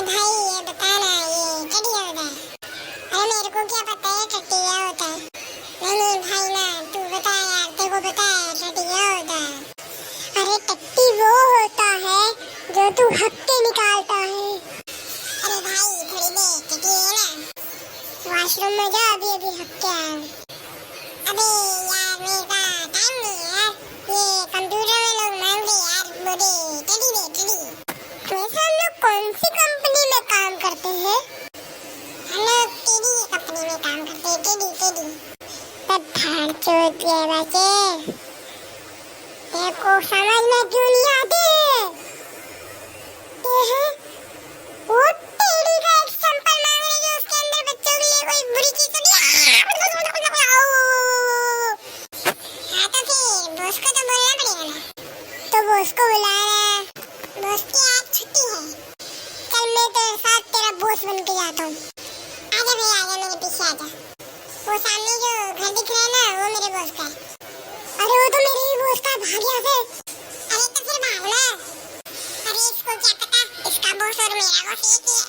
भाई ये बता ना, ये टट्टी क्या होता है? अरे मेरे को क्या पता है टट्टी क्या होता है? नहीं भाई ना, तू बता यार, तेरे को पता है टट्टी क्या होता है? अरे टट्टी वो होता है जो तू हक्के निकालता है। अरे भाई थोड़ी देर टट्टी है ना, वॉशरूम में जा, अभी अभी हक्के आया। अबे यार मेरे पास टाइम नहीं है यार, ये कंप्यूटर में लोग मांगते यार, बोले टट्टी दे टट्टी। वैसे हम लोग कौन सी कंपनी में काम करते हैं? हम लोग टेडी कंपनी में काम करते हैं, टेडी टेडी। तब भाड़ चोद ये बच्चे, तेरे को समझ में क्यों नहीं आते? ये है वो टेडी का एक सैंपल मांग रहे जो उसके अंदर बच्चों के लिए कोई बुरी चीज तो नहीं। हाँ तो फिर बॉस को तो बोलना पड़ेगा ना, तो बॉस को बुलाना। बॉस की आज छुट्टी है, चल मैं तेरे साथ तेरा बॉस बन के जाता हूँ। आजा भाई आजा, मेरे पीछे आजा। वो सामने जो घर दिख रहा है ना, वो मेरे बॉस का है। अरे वो तो मेरे ही बॉस का, भाग यहाँ से। अरे तो फिर भागना। अरे इसको क्या पता, इसका बॉस और मेरा बॉस एक ही है।